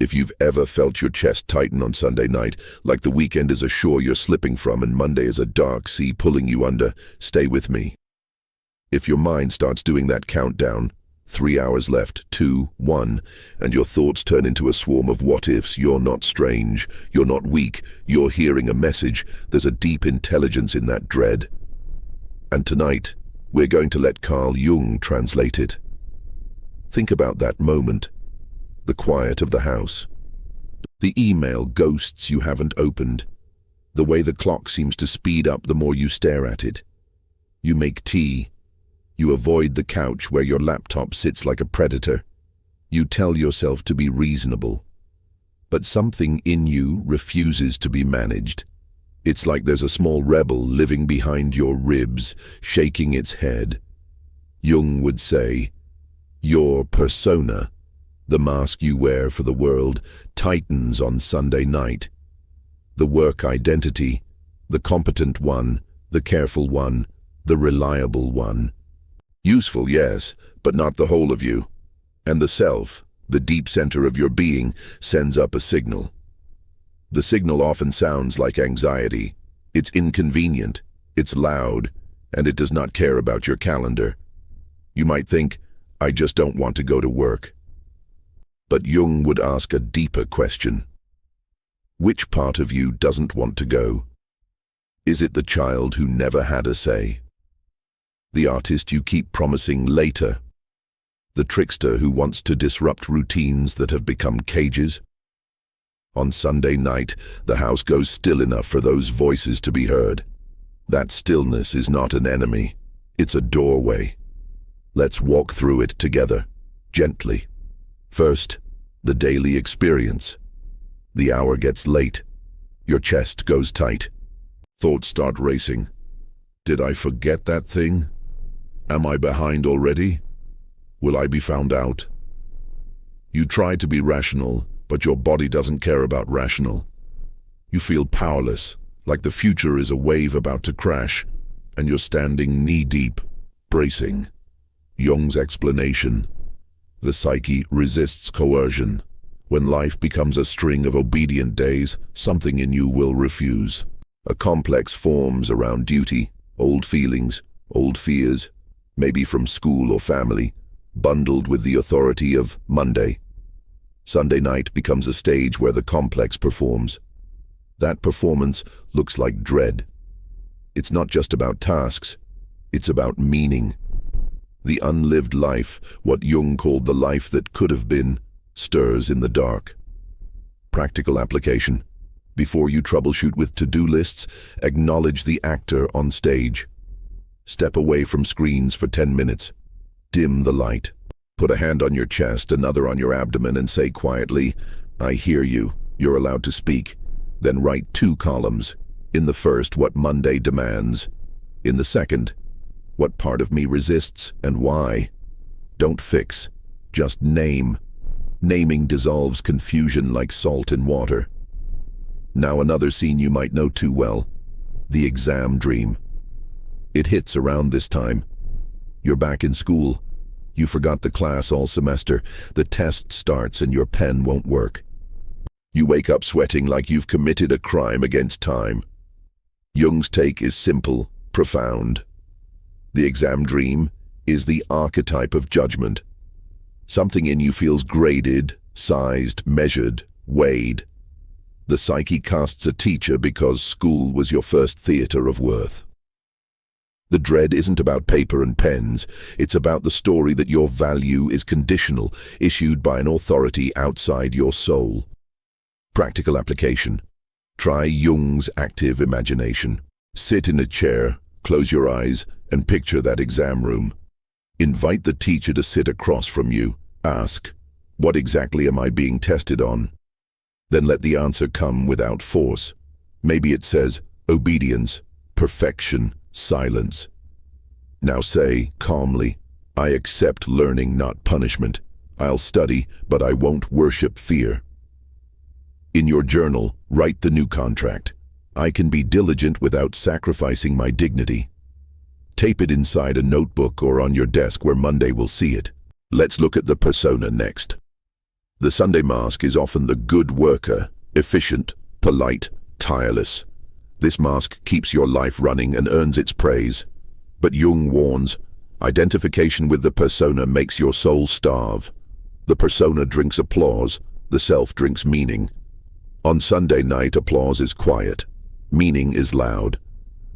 If you've ever felt your chest tighten on Sunday night, like the weekend is a shore you're slipping from and Monday is a dark sea pulling you under, stay with me. If your mind starts doing that countdown, 3 hours left, 2, 1, and your thoughts turn into a swarm of what-ifs, you're not strange, you're not weak, you're hearing a message. There's a deep intelligence in that dread. And tonight, we're going to let Carl Jung translate it. Think about that moment. The quiet of the house. The email ghosts you haven't opened. The way the clock seems to speed up the more you stare at it. You make tea. You avoid the couch where your laptop sits like a predator. You tell yourself to be reasonable. But something in you refuses to be managed. It's like there's a small rebel living behind your ribs, shaking its head. Jung would say, your persona, the mask you wear for the world, tightens on Sunday night. The work identity, the competent one, the careful one, the reliable one. Useful, yes, but not the whole of you. And the self, the deep center of your being, sends up a signal. The signal often sounds like anxiety. It's inconvenient, it's loud, and it does not care about your calendar. You might think, I just don't want to go to work. But Jung would ask a deeper question. Which part of you doesn't want to go? Is it the child who never had a say? The artist you keep promising later? The trickster who wants to disrupt routines that have become cages? On Sunday night, the house goes still enough for those voices to be heard. That stillness is not an enemy. It's a doorway. Let's walk through it together, gently. First, the daily experience. The hour gets late. Your chest goes tight. Thoughts start racing. Did I forget that thing? Am I behind already? Will I be found out? You try to be rational, but your body doesn't care about rational. You feel powerless, like the future is a wave about to crash, and you're standing knee-deep, bracing. Jung's explanation. The psyche resists coercion. When life becomes a string of obedient days, something in you will refuse. A complex forms around duty, old feelings, old fears, maybe from school or family, bundled with the authority of Monday. Sunday night becomes a stage where the complex performs. That performance looks like dread. It's not just about tasks, it's about meaning. The unlived life, what Jung called the life that could have been, stirs in the dark. Practical application. Before you troubleshoot with to-do lists, acknowledge the actor on stage. Step away from screens for 10 minutes. Dim the light. Put a hand on your chest, another on your abdomen, and say quietly, I hear you. You're allowed to speak. Then write 2 columns. In the first, what Monday demands. In the second, what part of me resists and why. Don't fix. Just name. Naming dissolves confusion like salt in water. Now another scene you might know too well. The exam dream. It hits around this time. You're back in school. You forgot the class all semester. The test starts and your pen won't work. You wake up sweating like you've committed a crime against time. Jung's take is simple, profound. The exam dream is the archetype of judgment. Something in you feels graded, sized, measured, weighed. The psyche casts a teacher because school was your first theater of worth. The dread isn't about paper and pens. It's about the story that your value is conditional, issued by an authority outside your soul. Practical application. Try Jung's active imagination. Sit in a chair, close your eyes, and picture that exam room. Invite the teacher to sit across from you. Ask, what exactly am I being tested on? Then let the answer come without force. Maybe it says, obedience, perfection, silence. Now say, calmly, I accept learning, not punishment. I'll study, but I won't worship fear. In your journal, write the new contract. I can be diligent without sacrificing my dignity. Tape it inside a notebook or on your desk where Monday will see it. Let's look at the persona next. The Sunday mask is often the good worker, efficient, polite, tireless. This mask keeps your life running and earns its praise. But Jung warns, identification with the persona makes your soul starve. The persona drinks applause, the self drinks meaning. On Sunday night, applause is quiet, meaning is loud.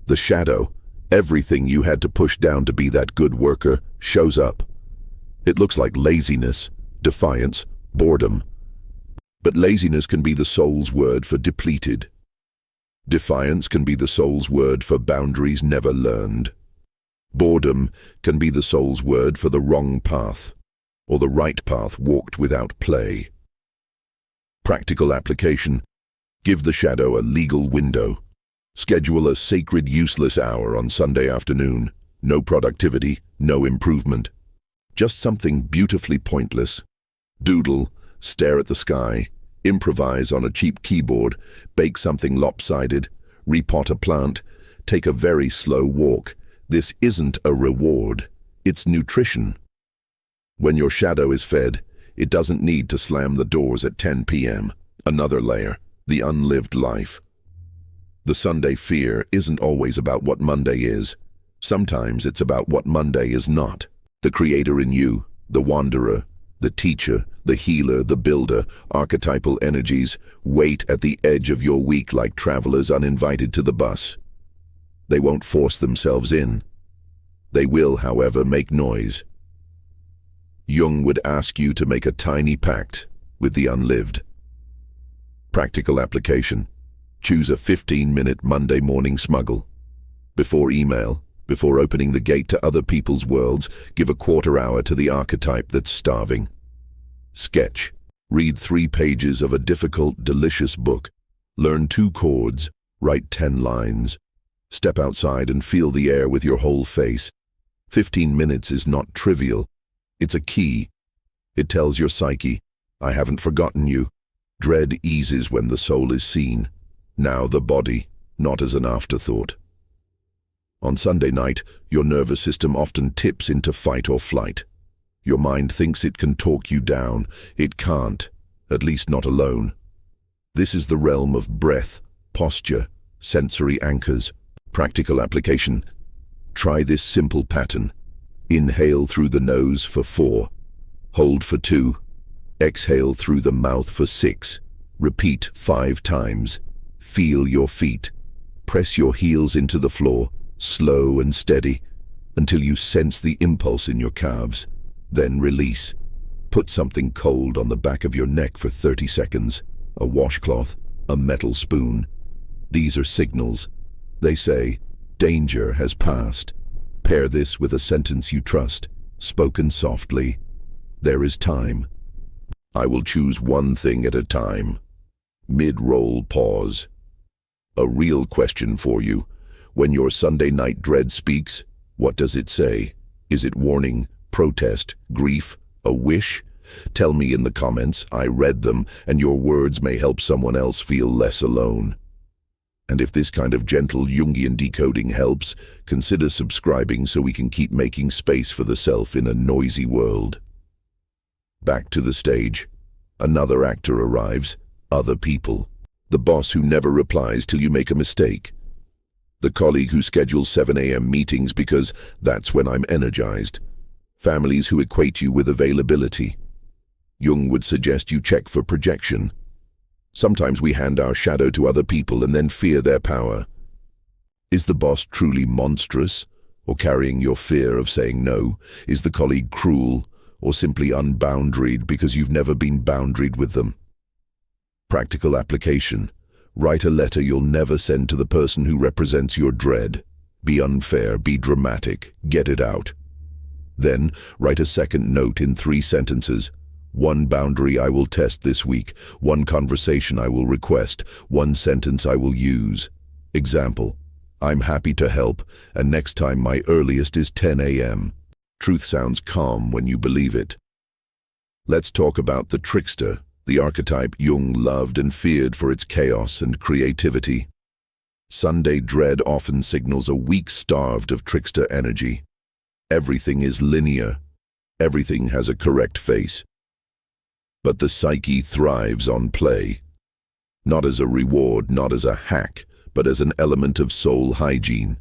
The shadow, everything you had to push down to be that good worker, shows up. It looks like laziness, defiance, boredom. But laziness can be the soul's word for depleted. Defiance can be the soul's word for boundaries never learned. Boredom can be the soul's word for the wrong path, or the right path walked without play. Practical application. Give the shadow a legal window. Schedule a sacred useless hour on Sunday afternoon. No productivity, no improvement. Just something beautifully pointless. Doodle, stare at the sky, improvise on a cheap keyboard, bake something lopsided, repot a plant, take a very slow walk. This isn't a reward, it's nutrition. When your shadow is fed, it doesn't need to slam the doors at 10 p.m. Another layer, the unlived life. The Sunday fear isn't always about what Monday is. Sometimes it's about what Monday is not. The creator in you, the wanderer, the teacher, the healer, the builder, archetypal energies wait at the edge of your week like travelers uninvited to the bus. They won't force themselves in. They will, however, make noise. Jung would ask you to make a tiny pact with the unlived. Practical application. Choose a 15-minute Monday morning smuggle. Before email, before opening the gate to other people's worlds, give a quarter hour to the archetype that's starving. Sketch. Read 3 pages of a difficult, delicious book. Learn 2 chords. Write 10 lines. Step outside and feel the air with your whole face. 15 minutes is not trivial. It's a key. It tells your psyche, I haven't forgotten you. Dread eases when the soul is seen. Now the body, not as an afterthought. On Sunday night, your nervous system often tips into fight or flight. Your mind thinks it can talk you down. It can't, at least not alone. This is the realm of breath, posture, sensory anchors. Practical application. Try this simple pattern. Inhale through the nose for 4. Hold for 2. Exhale through the mouth for 6. Repeat 5 times. Feel your feet. Press your heels into the floor, slow and steady, until you sense the impulse in your calves. Then release. Put something cold on the back of your neck for 30 seconds. A washcloth, a metal spoon. These are signals. They say, danger has passed. Pair this with a sentence you trust, spoken softly. There is time. I will choose one thing at a time. Mid-roll pause. A real question for you. When your Sunday night dread speaks, what does it say? Is it warning, protest, grief, a wish? Tell me in the comments. I read them, and your words may help someone else feel less alone. And if this kind of gentle Jungian decoding helps, consider subscribing so we can keep making space for the self in a noisy world. Back to the stage. Another actor arrives, other people. The boss who never replies till you make a mistake. The colleague who schedules 7 a.m. meetings because that's when I'm energized. Families who equate you with availability. Jung would suggest you check for projection. Sometimes we hand our shadow to other people and then fear their power. Is the boss truly monstrous, or carrying your fear of saying no? Is the colleague cruel, or simply unboundaried because you've never been boundaried with them? Practical application. Write a letter you'll never send to the person who represents your dread. Be unfair, be dramatic, get it out. Then, write a second note in 3 sentences. 1 boundary I will test this week, 1 conversation I will request, 1 sentence I will use. Example, I'm happy to help, and next time my earliest is 10 a.m. Truth sounds calm when you believe it. Let's talk about the trickster, the archetype Jung loved and feared for its chaos and creativity. Sunday dread often signals a week starved of trickster energy. Everything is linear. Everything has a correct face. But the psyche thrives on play. Not as a reward, not as a hack, but as an element of soul hygiene.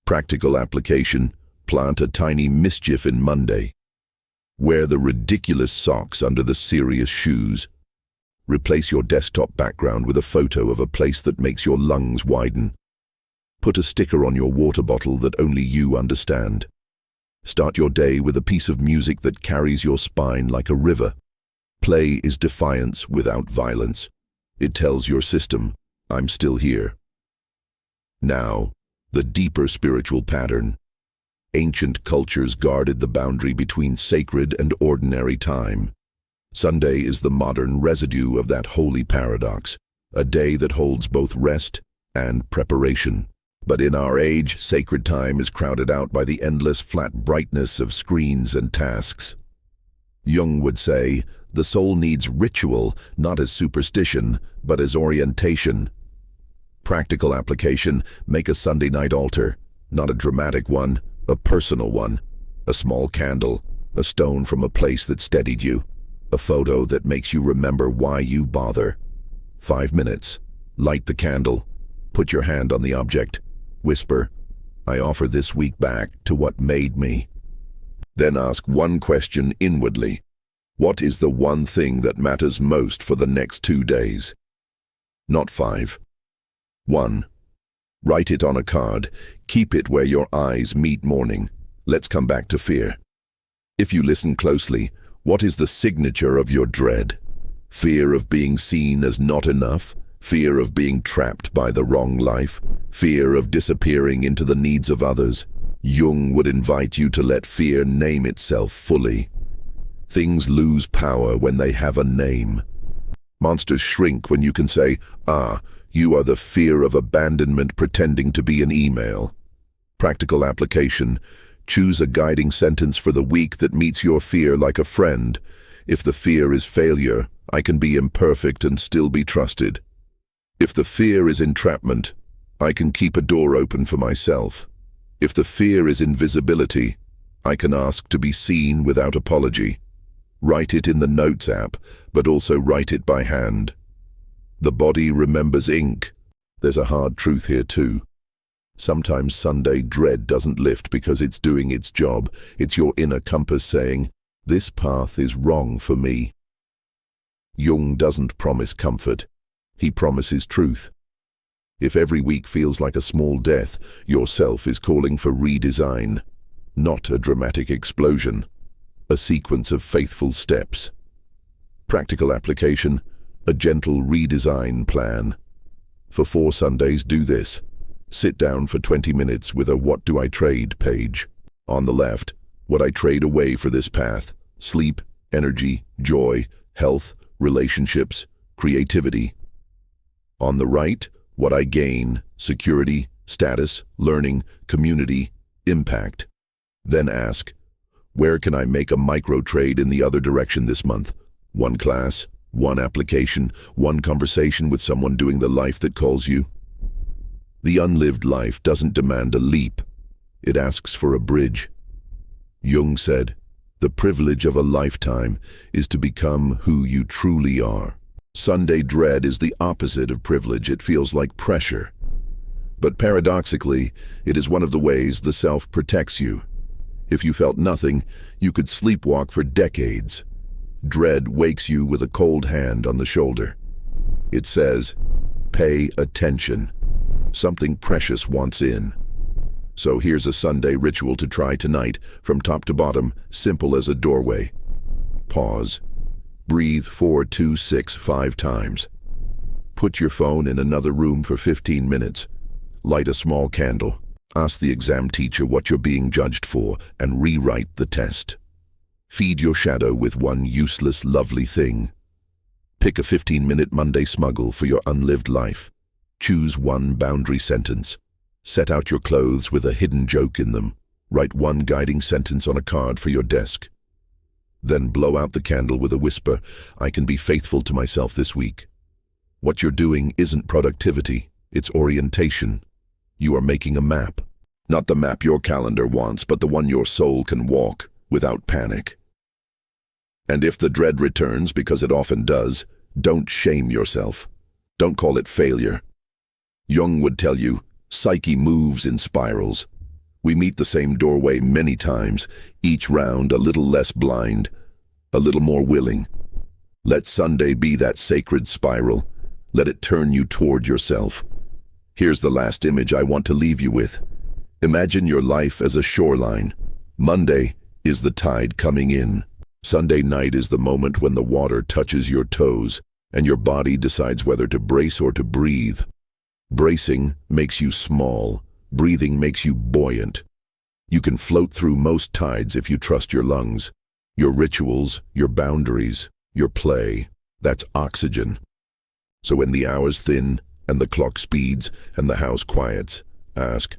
Practical application: plant a tiny mischief in Monday. Wear the ridiculous socks under the serious shoes. Replace your desktop background with a photo of a place that makes your lungs widen. Put a sticker on your water bottle that only you understand. Start your day with a piece of music that carries your spine like a river. Play is defiance without violence. It tells your system, I'm still here. Now, the deeper spiritual pattern. Ancient cultures guarded the boundary between sacred and ordinary time. Sunday is the modern residue of that holy paradox, a day that holds both rest and preparation. But in our age, sacred time is crowded out by the endless flat brightness of screens and tasks. Jung would say, the soul needs ritual, not as superstition, but as orientation. Practical application: make a Sunday night altar, not a dramatic one, a personal one. A small candle, a stone from a place that steadied you, a photo that makes you remember why you bother. 5 minutes. Light the candle. Put your hand on the object. Whisper, I offer this week back to what made me. Then ask one question inwardly. What is the one thing that matters most for the next 2 days? Not 5. 1. Write it on a card. Keep it where your eyes meet morning. Let's come back to fear. If you listen closely, what is the signature of your dread? Fear of being seen as not enough? Fear of being trapped by the wrong life? Fear of disappearing into the needs of others? Jung would invite you to let fear name itself fully. Things lose power when they have a name. Monsters shrink when you can say, you are the fear of abandonment pretending to be an email. Practical application: choose a guiding sentence for the week that meets your fear like a friend. If the fear is failure, I can be imperfect and still be trusted. If the fear is entrapment, I can keep a door open for myself. If the fear is invisibility, I can ask to be seen without apology. Write it in the Notes app, but also write it by hand. The body remembers ink. There's a hard truth here too. Sometimes Sunday dread doesn't lift because it's doing its job. It's your inner compass saying, this path is wrong for me. Jung doesn't promise comfort. He promises truth. If every week feels like a small death, your self is calling for redesign. Not a dramatic explosion. A sequence of faithful steps. Practical application: a gentle redesign plan. For 4 Sundays, do this. Sit down for 20 minutes with a What Do I Trade page. On the left, what I trade away for this path: sleep, energy, joy, health, relationships, creativity. On the right, what I gain: security, status, learning, community, impact. Then ask, where can I make a micro trade in the other direction this month? 1 class, 1 application, 1 conversation with someone doing the life that calls you. The unlived life doesn't demand a leap. It asks for a bridge. Jung said, the privilege of a lifetime is to become who you truly are. Sunday dread is the opposite of privilege. It feels like pressure. But paradoxically, it is one of the ways the self protects you. If you felt nothing, you could sleepwalk for decades. Dread wakes you with a cold hand on the shoulder. It says, pay attention. Something precious wants in. So here's a Sunday ritual to try tonight, from top to bottom, simple as a doorway. Pause. Breathe 4, 2, 6, 5 times. Put your phone in another room for 15 minutes. Light a small candle. Ask the exam teacher what you're being judged for and rewrite the test. Feed your shadow with one useless, lovely thing. Pick a 15-minute Monday smuggle for your unlived life. Choose 1 boundary sentence. Set out your clothes with a hidden joke in them. Write 1 guiding sentence on a card for your desk. Then blow out the candle with a whisper, I can be faithful to myself this week. What you're doing isn't productivity, it's orientation. You are making a map. Not the map your calendar wants, but the one your soul can walk without panic. And if the dread returns, because it often does, don't shame yourself. Don't call it failure. Jung would tell you, psyche moves in spirals. We meet the same doorway many times, each round a little less blind, a little more willing. Let Sunday be that sacred spiral. Let it turn you toward yourself. Here's the last image I want to leave you with. Imagine your life as a shoreline. Monday is the tide coming in. Sunday night is the moment when the water touches your toes and your body decides whether to brace or to breathe. Bracing makes you small. Breathing makes you buoyant. You can float through most tides if you trust your lungs, your rituals, your boundaries, your play. That's oxygen. So when the hours thin and the clock speeds and the house quiets, ask,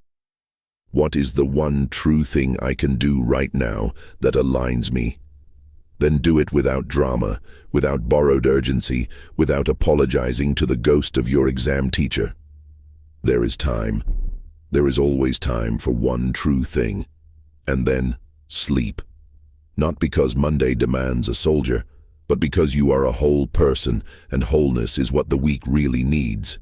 what is the one true thing I can do right now that aligns me? Then do it without drama, without borrowed urgency, without apologizing to the ghost of your exam teacher. There is time. There is always time for one true thing. And then, sleep. Not because Monday demands a soldier, but because you are a whole person, and wholeness is what the week really needs.